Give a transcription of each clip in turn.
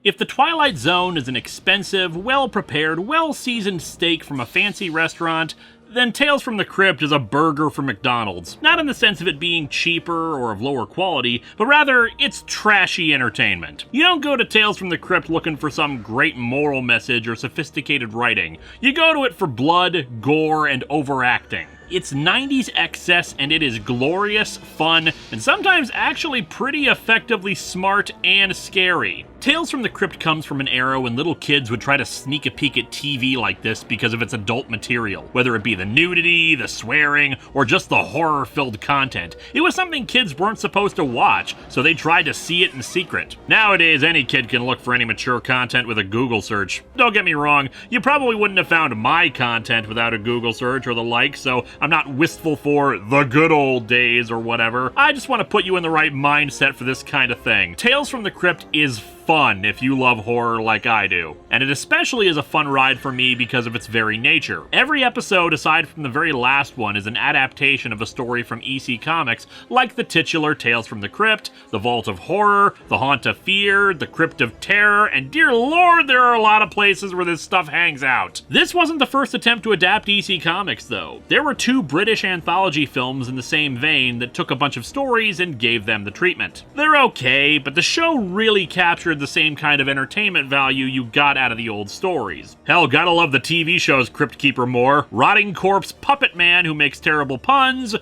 If the Twilight Zone is an expensive, well-prepared, well-seasoned steak from a fancy restaurant, then Tales from the Crypt is a burger from McDonald's. Not in the sense of it being cheaper or of lower quality, but rather, it's trashy entertainment. You don't go to Tales from the Crypt looking for some great moral message or sophisticated writing. You go to it for blood, gore, and overacting. It's 90s excess, and it is glorious, fun, and sometimes actually pretty effectively smart and scary. Tales from the Crypt comes from an era when little kids would try to sneak a peek at TV like this because of its adult material, whether it be the nudity, the swearing, or just the horror-filled content. It was something kids weren't supposed to watch, so they tried to see it in secret. Nowadays, any kid can look for any mature content with a Google search. Don't get me wrong, you probably wouldn't have found my content without a Google search or the like, so I'm not wistful for the good old days or whatever. I just want to put you in the right mindset for this kind of thing. Tales from the Crypt is fun if you love horror like I do. And it especially is a fun ride for me because of its very nature. Every episode, aside from the very last one, is an adaptation of a story from EC Comics, like the titular Tales from the Crypt, the Vault of Horror, the Haunt of Fear, the Crypt of Terror, and dear lord, there are a lot of places where this stuff hangs out. This wasn't the first attempt to adapt EC Comics, though. There were 2 British anthology films in the same vein that took a bunch of stories and gave them the treatment. They're okay, but the show really captured the same kind of entertainment value you got out of the old stories. Hell, gotta love the TV show's Crypt Keeper more. Rotting corpse puppet man who makes terrible puns,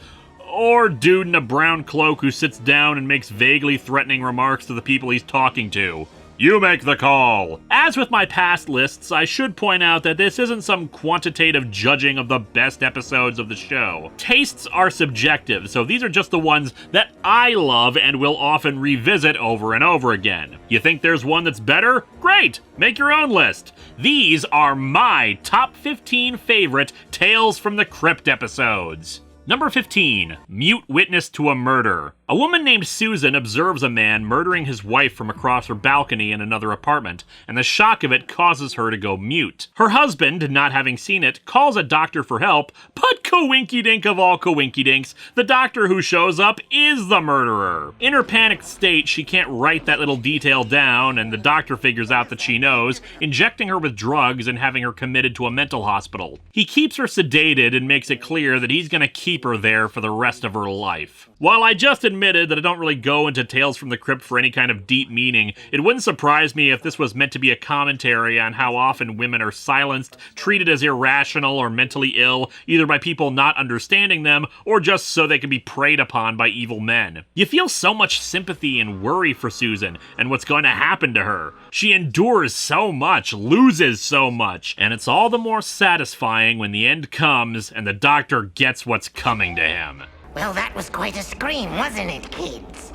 or dude in a brown cloak who sits down and makes vaguely threatening remarks to the people he's talking to. You make the call! As with my past lists, I should point out that this isn't some quantitative judging of the best episodes of the show. Tastes are subjective, so these are just the ones that I love and will often revisit over and over again. You think there's one that's better? Great! Make your own list. These are my top 15 favorite Tales from the Crypt episodes. Number 15, Mute Witness to a Murder. A woman named Susan observes a man murdering his wife from across her balcony in another apartment, and the shock of it causes her to go mute. Her husband, not having seen it, calls a doctor for help, but coinkydink of all coinkydinks, the doctor who shows up is the murderer. In her panicked state, she can't write that little detail down, and the doctor figures out that she knows, injecting her with drugs and having her committed to a mental hospital. He keeps her sedated and makes it clear that he's gonna keep her there for the rest of her life. While I just admitted that I don't really go into Tales from the Crypt for any kind of deep meaning, it wouldn't surprise me if this was meant to be a commentary on how often women are silenced, treated as irrational or mentally ill, either by people not understanding them, or just so they can be preyed upon by evil men. You feel so much sympathy and worry for Susan, and what's going to happen to her. She endures so much, loses so much, and it's all the more satisfying when the end comes and the doctor gets what's coming to him. Well, that was quite a scream, wasn't it, kids?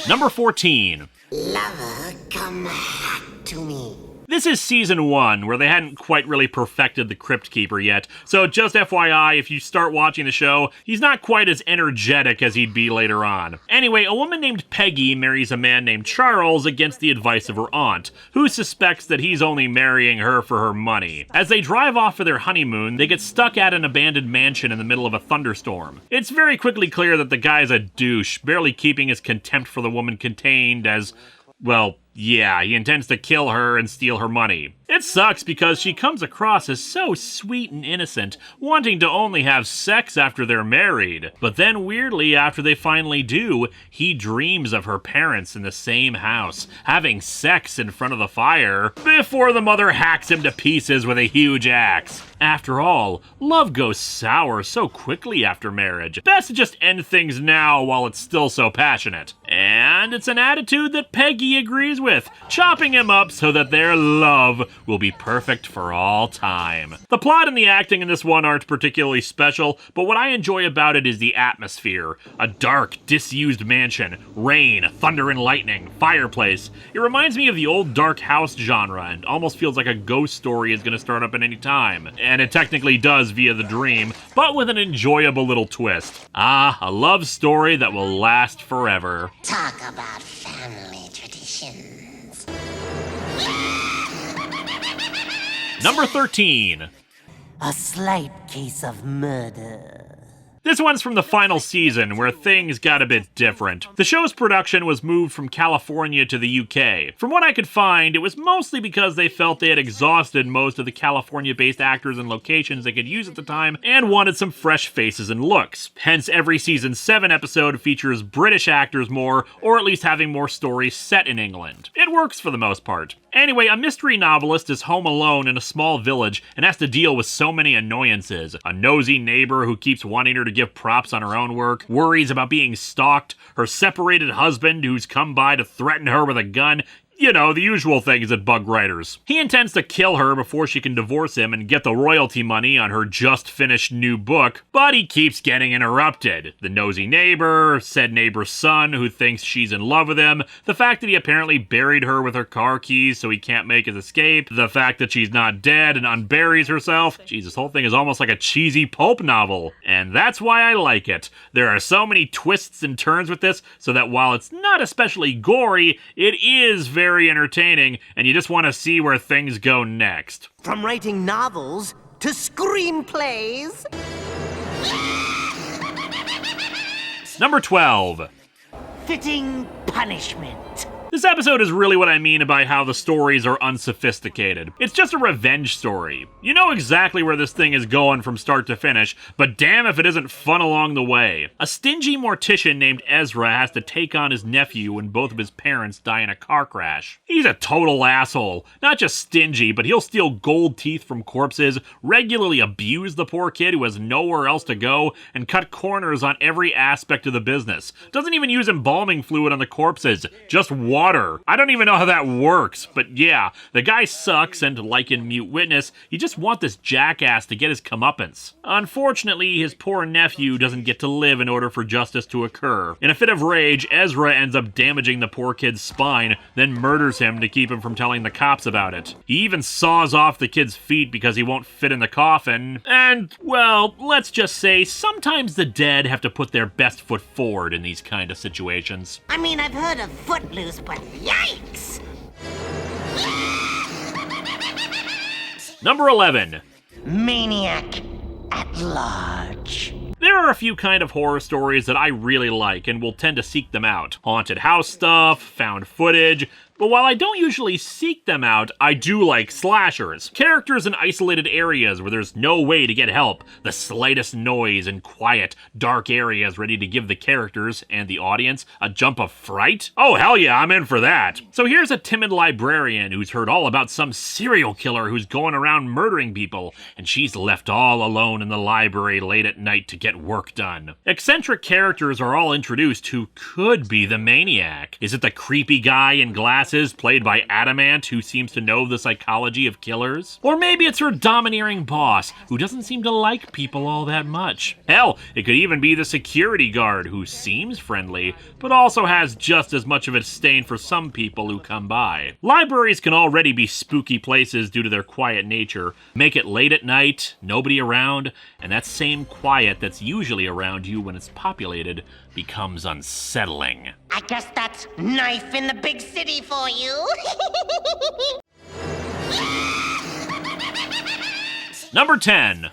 Number 14. Lover, come back to me. This is season 1, where they hadn't quite really perfected the Crypt Keeper yet, so just FYI, if you start watching the show, he's not quite as energetic as he'd be later on. Anyway, a woman named Peggy marries a man named Charles against the advice of her aunt, who suspects that he's only marrying her for her money. As they drive off for their honeymoon, they get stuck at an abandoned mansion in the middle of a thunderstorm. It's very quickly clear that the guy's a douche, barely keeping his contempt for the woman contained as, well, yeah, he intends to kill her and steal her money. It sucks because she comes across as so sweet and innocent, wanting to only have sex after they're married. But then weirdly, after they finally do, he dreams of her parents in the same house, having sex in front of the fire, before the mother hacks him to pieces with a huge axe. After all, love goes sour so quickly after marriage. Best to just end things now while it's still so passionate. And it's an attitude that Peggy agrees with, chopping him up so that their love will be perfect for all time. The plot and the acting in this one aren't particularly special, but what I enjoy about it is the atmosphere. A dark, disused mansion, rain, thunder and lightning, fireplace. It reminds me of the old dark house genre and almost feels like a ghost story is going to start up at any time. And it technically does via the dream, but with an enjoyable little twist. Ah, a love story that will last forever. Talk about family traditions. Number 13. A slight case of murder. This one's from the final season, where things got a bit different. The show's production was moved from California to the UK. From what I could find, it was mostly because they felt they had exhausted most of the California-based actors and locations they could use at the time, and wanted some fresh faces and looks. Hence, every season 7 episode features British actors more, or at least having more stories set in England. It works for the most part. Anyway, a mystery novelist is home alone in a small village and has to deal with so many annoyances. A nosy neighbor who keeps wanting her to give props on her own work, worries about being stalked, her separated husband who's come by to threaten her with a gun. You know, the usual things that bug writers. He intends to kill her before she can divorce him and get the royalty money on her just-finished new book, but he keeps getting interrupted. The nosy neighbor, said neighbor's son who thinks she's in love with him, the fact that he apparently buried her with her car keys so he can't make his escape, the fact that she's not dead and unburies herself. Jeez, this whole thing is almost like a cheesy pulp novel. And that's why I like it. There are so many twists and turns with this, so that while it's not especially gory, it is very entertaining, and you just want to see where things go next. From writing novels to screenplays. Number 12. Fitting punishment. This episode is really what I mean by how the stories are unsophisticated. It's just a revenge story. You know exactly where this thing is going from start to finish, but damn if it isn't fun along the way. A stingy mortician named Ezra has to take on his nephew when both of his parents die in a car crash. He's a total asshole. Not just stingy, but he'll steal gold teeth from corpses, regularly abuse the poor kid who has nowhere else to go, and cut corners on every aspect of the business. Doesn't even use embalming fluid on the corpses, just water. I don't even know how that works, but yeah, the guy sucks, and like in Mute Witness, you just want this jackass to get his comeuppance. Unfortunately, his poor nephew doesn't get to live in order for justice to occur. In a fit of rage, Ezra ends up damaging the poor kid's spine, then murders him to keep him from telling the cops about it. He even saws off the kid's feet because he won't fit in the coffin, and, well, let's just say, sometimes the dead have to put their best foot forward in these kind of situations. I mean, I've heard of Footloose, but yikes! Number 11. Maniac at Lodge. There are a few kind of horror stories that I really like and will tend to seek them out. Haunted house stuff, found footage. But while I don't usually seek them out, I do like slashers. Characters in isolated areas where there's no way to get help. The slightest noise in quiet, dark areas ready to give the characters and the audience a jump of fright. Oh hell yeah, I'm in for that. So here's a timid librarian who's heard all about some serial killer who's going around murdering people, and she's left all alone in the library late at night to get work done. Eccentric characters are all introduced who could be the maniac. Is it the creepy guy in glasses played by Adamant who seems to know the psychology of killers? Or maybe it's her domineering boss who doesn't seem to like people all that much. Hell, it could even be the security guard who seems friendly, but also has just as much of a disdain for some people who come by. Libraries can already be spooky places due to their quiet nature. Make it late at night, nobody around, and that same quiet that's usually around you when it's populated becomes unsettling. I guess that's knife in the big city for you. Number 10.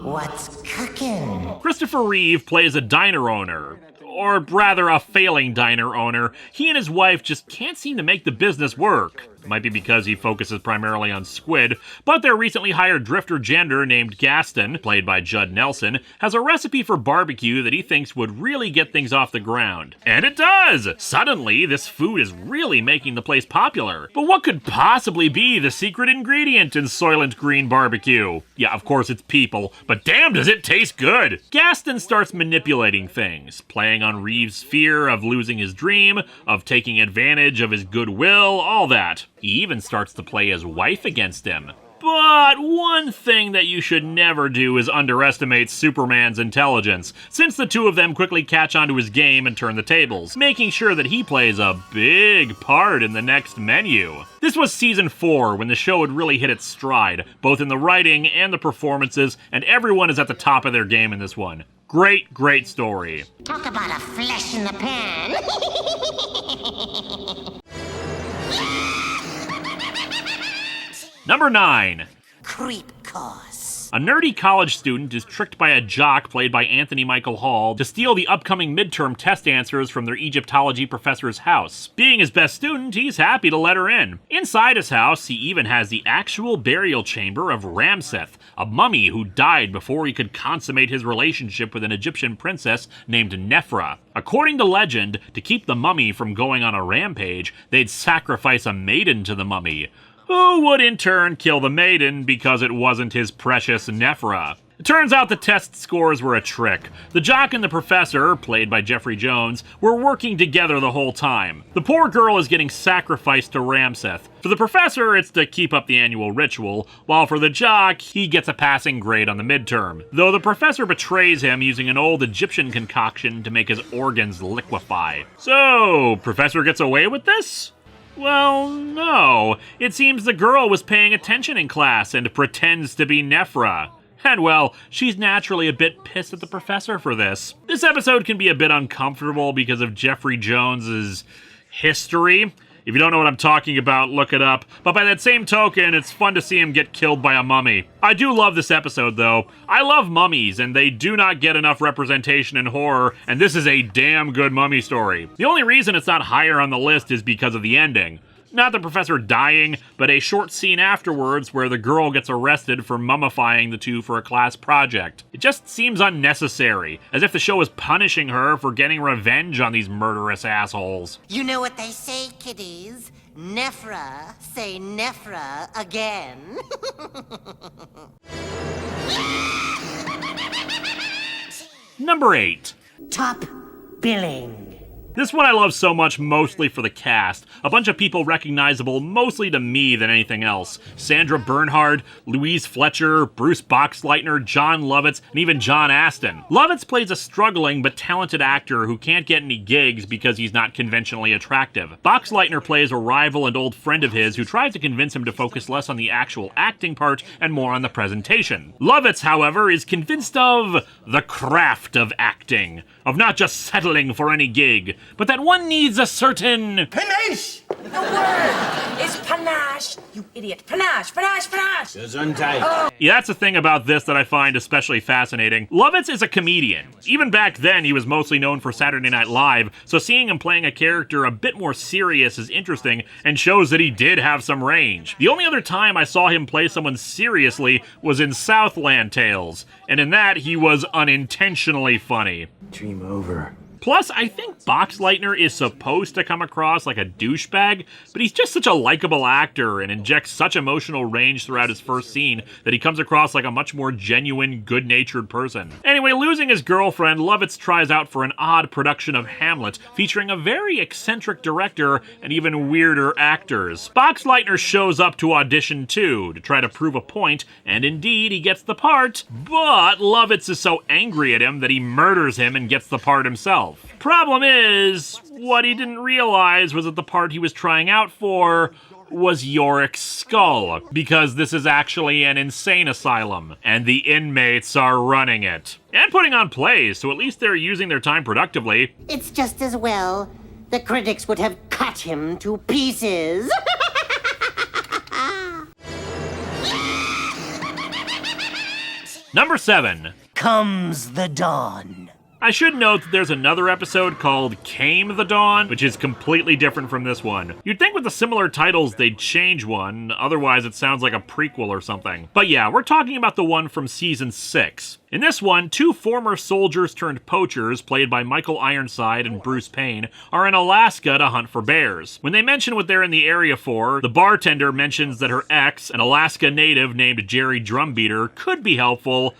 What's cooking? Christopher Reeve plays a diner owner. Or rather, a failing diner owner. He and his wife just can't seem to make the business work. Might be because he focuses primarily on squid, but their recently hired drifter janitor named Gaston, played by Judd Nelson, has a recipe for barbecue that he thinks would really get things off the ground. And it does! Suddenly, this food is really making the place popular. But what could possibly be the secret ingredient in Soylent Green barbecue? Yeah, of course it's people, but damn does it taste good! Gaston starts manipulating things, playing on Reeves' fear of losing his dream, of taking advantage of his goodwill, all that. He even starts to play his wife against him. But one thing that you should never do is underestimate Superman's intelligence, since the two of them quickly catch onto his game and turn the tables, making sure that he plays a big part in the next menu. This was season 4, when the show had really hit its stride, both in the writing and the performances, and everyone is at the top of their game in this one. Great, great story. Talk about a flash in the pan. Number 9. Creep course. Yes! A nerdy college student is tricked by a jock played by Anthony Michael Hall to steal the upcoming midterm test answers from their Egyptology professor's house. Being his best student, he's happy to let her in. Inside his house, he even has the actual burial chamber of Ramseth, a mummy who died before he could consummate his relationship with an Egyptian princess named Nefra. According to legend, to keep the mummy from going on a rampage, they'd sacrifice a maiden to the mummy, who would in turn kill the maiden because it wasn't his precious Nefra. It turns out the test scores were a trick. The jock and the professor, played by Jeffrey Jones, were working together the whole time. The poor girl is getting sacrificed to Ramseth. For the professor, it's to keep up the annual ritual, while for the jock, he gets a passing grade on the midterm. Though the professor betrays him using an old Egyptian concoction to make his organs liquefy. So, professor gets away with this? Well, no. It seems the girl was paying attention in class and pretends to be Nefra. And well, she's naturally a bit pissed at the professor for this. This episode can be a bit uncomfortable because of Jeffrey Jones's history. If you don't know what I'm talking about, look it up. But by that same token, it's fun to see him get killed by a mummy. I do love this episode, though. I love mummies, and they do not get enough representation in horror, and this is a damn good mummy story. The only reason it's not higher on the list is because of the ending. Not the professor dying, but a short scene afterwards where the girl gets arrested for mummifying the two for a class project. It just seems unnecessary, as if the show is punishing her for getting revenge on these murderous assholes. You know what they say, kiddies? Nefra, say Nefra again. Number 8. Top billing. This one I love so much, mostly for the cast. A bunch of people recognizable mostly to me than anything else. Sandra Bernhard, Louise Fletcher, Bruce Boxleitner, John Lovitz, and even John Astin. Lovitz plays a struggling but talented actor who can't get any gigs because he's not conventionally attractive. Boxleitner plays a rival and old friend of his who tries to convince him to focus less on the actual acting part and more on the presentation. Lovitz, however, is convinced of the craft of acting, of not just settling for any gig, but that one needs a certain Panache! The word is panache, you idiot. Panache, panache, panache! Gesundheit. Yeah, that's the thing about this that I find especially fascinating. Lovitz is a comedian. Even back then, he was mostly known for Saturday Night Live, so seeing him playing a character a bit more serious is interesting and shows that he did have some range. The only other time I saw him play someone seriously was in Southland Tales, and in that, he was unintentionally funny. Dream over. Plus, I think Boxleitner is supposed to come across like a douchebag, but he's just such a likable actor and injects such emotional range throughout his first scene that he comes across like a much more genuine, good-natured person. Anyway, losing his girlfriend, Lovitz tries out for an odd production of Hamlet, featuring a very eccentric director and even weirder actors. Boxleitner shows up to audition too, to try to prove a point, and indeed, he gets the part, but Lovitz is so angry at him that he murders him and gets the part himself. Problem is, what he didn't realize was that the part he was trying out for was Yorick's skull, because this is actually an insane asylum, and the inmates are running it. And putting on plays, so at least they're using their time productively. It's just as well. The critics would have cut him to pieces. Number 7. Comes the dawn. I should note that there's another episode called Came the Dawn, which is completely different from this one. You'd think with the similar titles they'd change one, otherwise it sounds like a prequel or something. But yeah, we're talking about the one from season 6. In this one, 2 former soldiers turned poachers, played by Michael Ironside and Bruce Payne, are in Alaska to hunt for bears. When they mention what they're in the area for, the bartender mentions that her ex, an Alaska native named Jerry Drumbeater, could be helpful,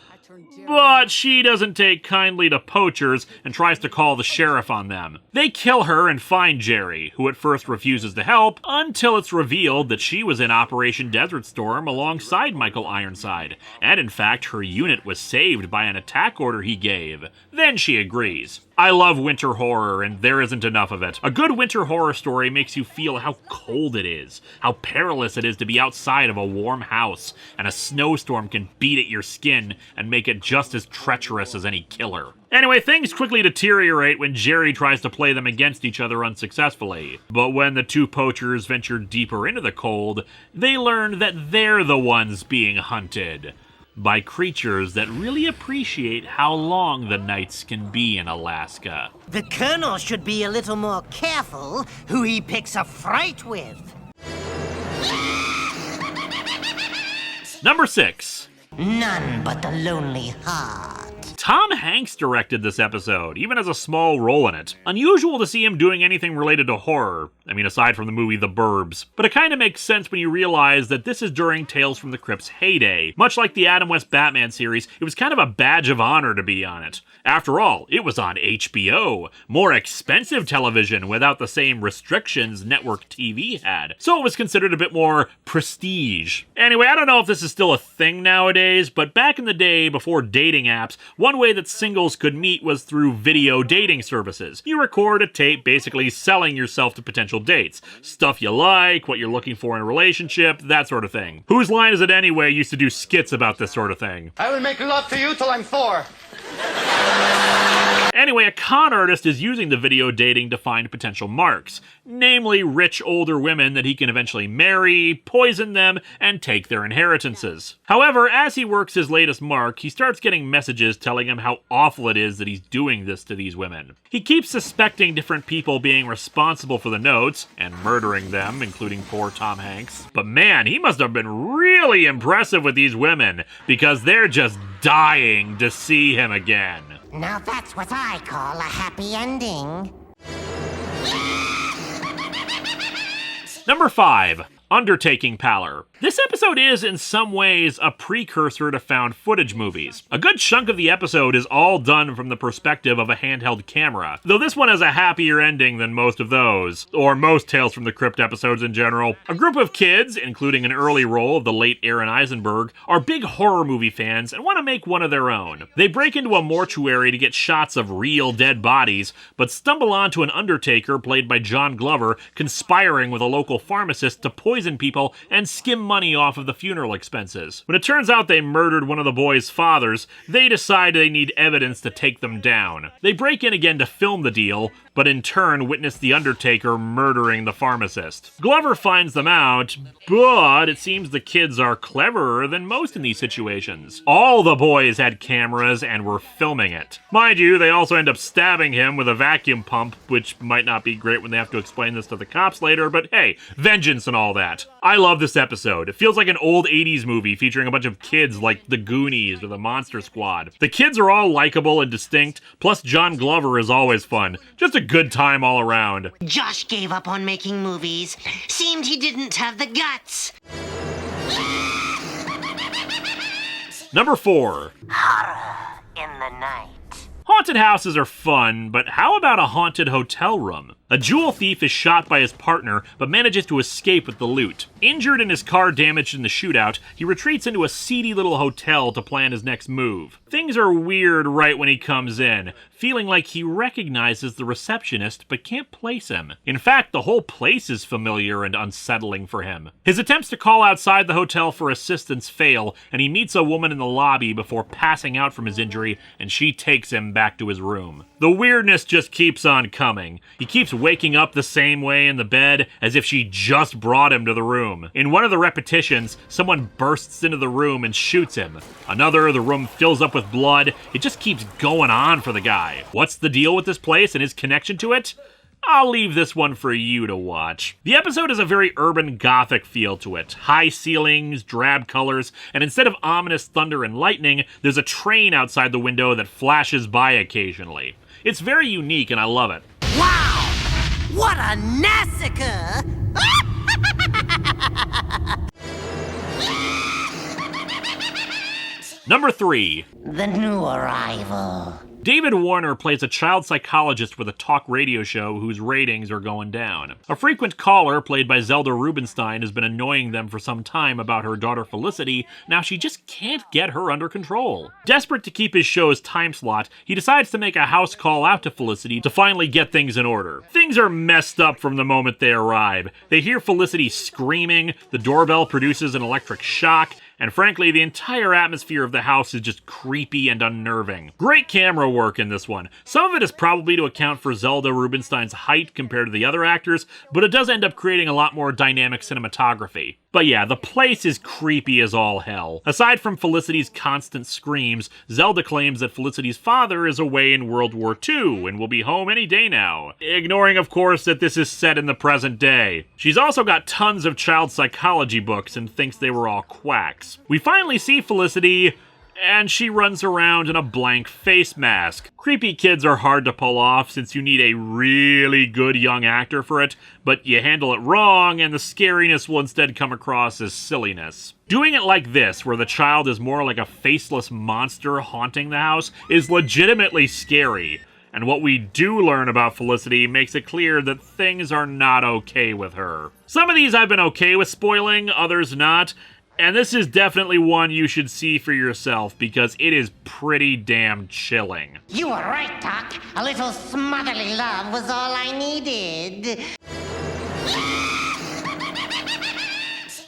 but she doesn't take kindly to poachers and tries to call the sheriff on them. They kill her and find Jerry, who at first refuses to help, until it's revealed that she was in Operation Desert Storm alongside Michael Ironside, and in fact her unit was saved by an attack order he gave. Then she agrees. I love winter horror, and there isn't enough of it. A good winter horror story makes you feel how cold it is, how perilous it is to be outside of a warm house, and a snowstorm can beat at your skin and make it just as treacherous as any killer. Anyway, things quickly deteriorate when Jerry tries to play them against each other unsuccessfully. But when the 2 poachers venture deeper into the cold, they learn that they're the ones being hunted. by creatures that really appreciate how long the nights can be in Alaska. The Colonel should be a little more careful who he picks a fight with. Number 6. None but the lonely heart. Tom Hanks directed this episode, even has a small role in it. Unusual to see him doing anything related to horror. I mean, aside from the movie The Burbs. But it kind of makes sense when you realize that this is during Tales from the Crypt's heyday. Much like the Adam West Batman series, it was kind of a badge of honor to be on it. After all, it was on HBO, more expensive television without the same restrictions network TV had. So it was considered a bit more prestige. Anyway, I don't know if this is still a thing nowadays, but back in the day, before dating apps, one way that singles could meet was through video dating services. You record a tape basically selling yourself to potential dates. Stuff you like, what you're looking for in a relationship, that sort of thing. Whose Line Is It Anyway used to do skits about this sort of thing. I will make love to you till I'm 4. Anyway, a con artist is using the video dating to find potential marks, namely rich older women that he can eventually marry, poison them, and take their inheritances. However, as he works his latest mark, he starts getting messages telling him how awful it is that he's doing this to these women. He keeps suspecting different people being responsible for the notes, and murdering them, including poor Tom Hanks. But man, he must have been really impressive with these women, because they're just dying to see him again. Now that's what I call a happy ending. Number 5. Undertaking Power. This episode is, in some ways, a precursor to found footage movies. A good chunk of the episode is all done from the perspective of a handheld camera, though this one has a happier ending than most of those, or most Tales from the Crypt episodes in general. A group of kids, including an early role of the late Aaron Eisenberg, are big horror movie fans and want to make one of their own. They break into a mortuary to get shots of real dead bodies, but stumble onto an undertaker played by John Glover conspiring with a local pharmacist to poison people and skim money off of the funeral expenses. When it turns out they murdered one of the boys' fathers, they decide they need evidence to take them down. They break in again to film the deal, but in turn witness the Undertaker murdering the pharmacist. Glover finds them out, but it seems the kids are cleverer than most in these situations. All the boys had cameras and were filming it. Mind you, they also end up stabbing him with a vacuum pump, which might not be great when they have to explain this to the cops later, but hey, vengeance and all that. I love this episode. It feels like an old 80s movie featuring a bunch of kids like the Goonies or the Monster Squad. The kids are all likable and distinct, plus John Glover is always fun. Just a good time all around. Josh gave up on making movies. Seemed he didn't have the guts. Number 4. Horror in the night. Haunted houses are fun, but how about a haunted hotel room? A jewel thief is shot by his partner, but manages to escape with the loot. Injured and his car damaged in the shootout, he retreats into a seedy little hotel to plan his next move. Things are weird right when he comes in, feeling like he recognizes the receptionist but can't place him. In fact, the whole place is familiar and unsettling for him. His attempts to call outside the hotel for assistance fail, and he meets a woman in the lobby before passing out from his injury, and she takes him back to his room. The weirdness just keeps on coming. He keeps waking up the same way in the bed, as if she just brought him to the room. In one of the repetitions, someone bursts into the room and shoots him. Another, the room fills up with blood. It just keeps going on for the guy. What's the deal with this place and his connection to it? I'll leave this one for you to watch. The episode has a very urban gothic feel to it. High ceilings, drab colors, and instead of ominous thunder and lightning, there's a train outside the window that flashes by occasionally. It's very unique and I love it. Wow! What a massacre! Number 3. The new arrival. David Warner plays a child psychologist with a talk radio show whose ratings are going down. A frequent caller, played by Zelda Rubinstein, has been annoying them for some time about her daughter Felicity. Now she just can't get her under control. Desperate to keep his show's time slot, he decides to make a house call out to Felicity to finally get things in order. Things are messed up from the moment they arrive. They hear Felicity screaming, the doorbell produces an electric shock, and frankly, the entire atmosphere of the house is just creepy and unnerving. Great camera work in this one. Some of it is probably to account for Zelda Rubinstein's height compared to the other actors, but it does end up creating a lot more dynamic cinematography. But yeah, the place is creepy as all hell. Aside from Felicity's constant screams, Zelda claims that Felicity's father is away in World War II and will be home any day now, ignoring of course that this is set in the present day. She's also got tons of child psychology books and thinks they were all quacks. We finally see Felicity, and she runs around in a blank face mask. Creepy kids are hard to pull off since you need a really good young actor for it, but you handle it wrong and the scariness will instead come across as silliness. Doing it like this, where the child is more like a faceless monster haunting the house, is legitimately scary. And what we do learn about Felicity makes it clear that things are not okay with her. Some of these I've been okay with spoiling, others not. And this is definitely one you should see for yourself because it is pretty damn chilling. You were right, Doc. A little smotherly love was all I needed.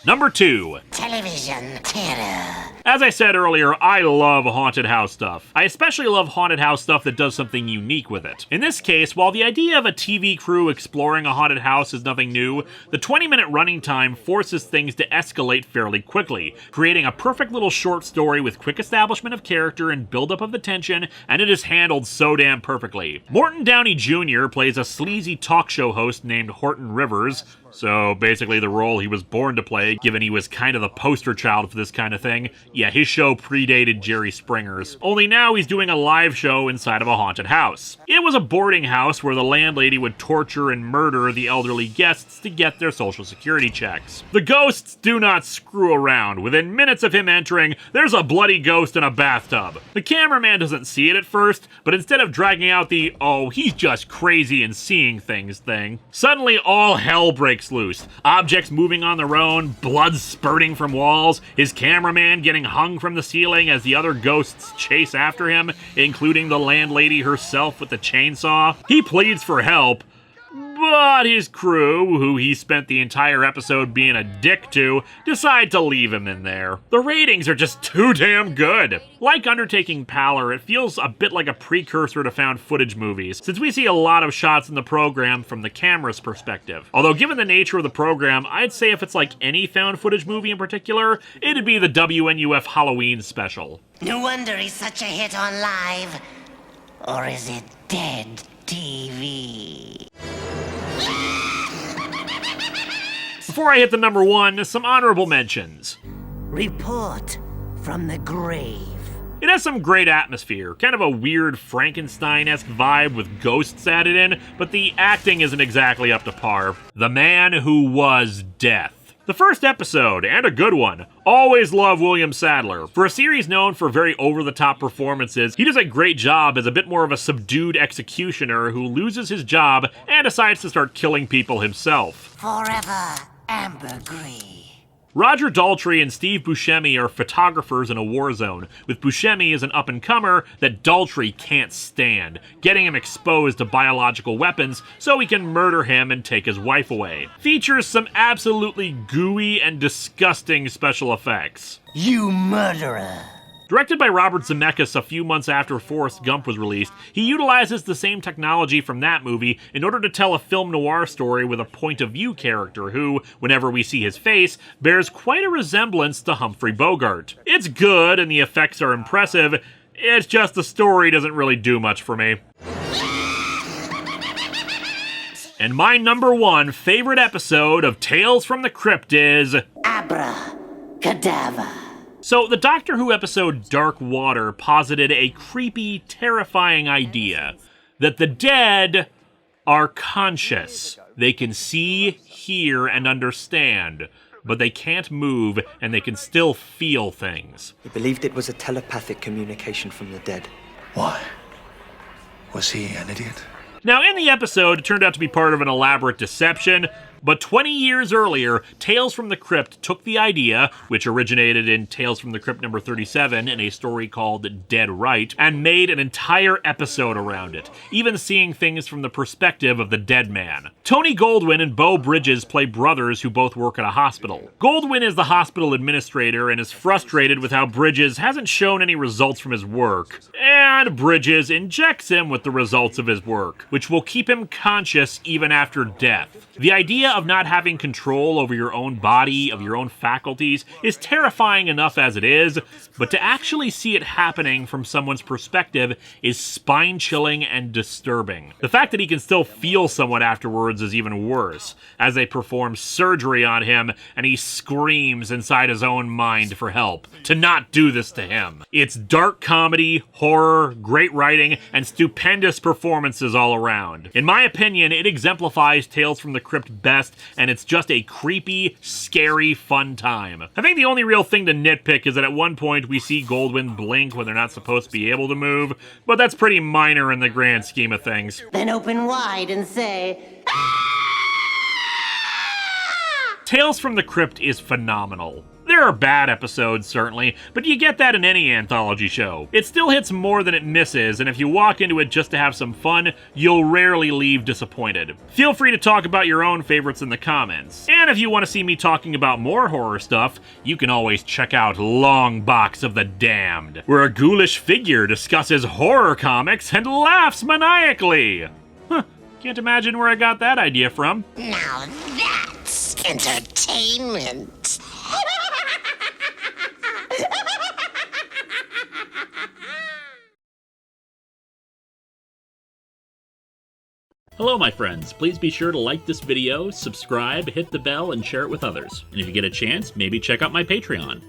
Number 2. Television terror. As I said earlier, I love haunted house stuff. I especially love haunted house stuff that does something unique with it. In this case, while the idea of a TV crew exploring a haunted house is nothing new, the 20-minute running time forces things to escalate fairly quickly, creating a perfect little short story with quick establishment of character and buildup of the tension, and it is handled so damn perfectly. Morton Downey Jr. plays a sleazy talk show host named Horton Rivers, so basically the role he was born to play, given he was kind of the poster child for this kind of thing. Yeah, his show predated Jerry Springer's. Only now he's doing a live show inside of a haunted house. It was a boarding house where the landlady would torture and murder the elderly guests to get their social security checks. The ghosts do not screw around. Within minutes of him entering, there's a bloody ghost in a bathtub. The cameraman doesn't see it at first, but instead of dragging out the, "oh, he's just crazy and seeing things" thing, suddenly all hell breaks loose. Objects moving on their own, blood spurting from walls, his cameraman getting hung from the ceiling as the other ghosts chase after him, including the landlady herself with the chainsaw. He pleads for help, but his crew, who he spent the entire episode being a dick to, decide to leave him in there. The ratings are just too damn good. Like Undertaking Power, it feels a bit like a precursor to found footage movies, since we see a lot of shots in the program from the camera's perspective. Although given the nature of the program, I'd say if it's like any found footage movie in particular, it'd be the WNUF Halloween special. No wonder he's such a hit on live. Or is it dead TV? Before I hit the number 1, some honorable mentions. Report from the grave. It has some great atmosphere, kind of a weird Frankenstein-esque vibe with ghosts added in, but the acting isn't exactly up to par. The Man Who Was Death. The first episode, and a good one. Always love William Sadler. For a series known for very over-the-top performances, he does a great job as a bit more of a subdued executioner who loses his job and decides to start killing people himself. Forever ambergris. Roger Daltrey and Steve Buscemi are photographers in a war zone, with Buscemi as an up-and-comer that Daltrey can't stand, getting him exposed to biological weapons so he can murder him and take his wife away. Features some absolutely gooey and disgusting special effects. You murderer. Directed by Robert Zemeckis a few months after Forrest Gump was released, he utilizes the same technology from that movie in order to tell a film noir story with a point-of-view character who, whenever we see his face, bears quite a resemblance to Humphrey Bogart. It's good and the effects are impressive, it's just the story doesn't really do much for me. And my number 1 favorite episode of Tales from the Crypt is... Abracadabra. So, the Doctor Who episode Dark Water posited a creepy, terrifying idea that the dead are conscious. They can see, hear, and understand, but they can't move and they can still feel things. He believed it was a telepathic communication from the dead. Why? Was he an idiot? Now, in the episode, it turned out to be part of an elaborate deception, but 20 years earlier, Tales from the Crypt took the idea, which originated in Tales from the Crypt number 37 in a story called Dead Right, and made an entire episode around it, even seeing things from the perspective of the dead man. Tony Goldwyn and Beau Bridges play brothers who both work at a hospital. Goldwyn is the hospital administrator and is frustrated with how Bridges hasn't shown any results from his work, and Bridges injects him with the results of his work, which will keep him conscious even after death. The idea idea of not having control over your own body, of your own faculties, is terrifying enough as it is, but to actually see it happening from someone's perspective is spine-chilling and disturbing. The fact that he can still feel someone afterwards is even worse, as they perform surgery on him and he screams inside his own mind for help, to not do this to him. It's dark comedy, horror, great writing, and stupendous performances all around. In my opinion, it exemplifies Tales from the Crypt best, and it's just a creepy, scary, fun time. I think the only real thing to nitpick is that at one point we see Goldwyn blink when they're not supposed to be able to move, but that's pretty minor in the grand scheme of things. Then open wide and say, Tales from the Crypt is phenomenal. There are bad episodes, certainly, but you get that in any anthology show. It still hits more than it misses, and if you walk into it just to have some fun, you'll rarely leave disappointed. Feel free to talk about your own favorites in the comments. And if you want to see me talking about more horror stuff, you can always check out Long Box of the Damned, where a ghoulish figure discusses horror comics and laughs maniacally. Can't imagine where I got that idea from. now that's entertainment. Hello, my friends. Please be sure to like this video, subscribe, hit the bell, and share it with others. And if you get a chance, maybe check out my Patreon.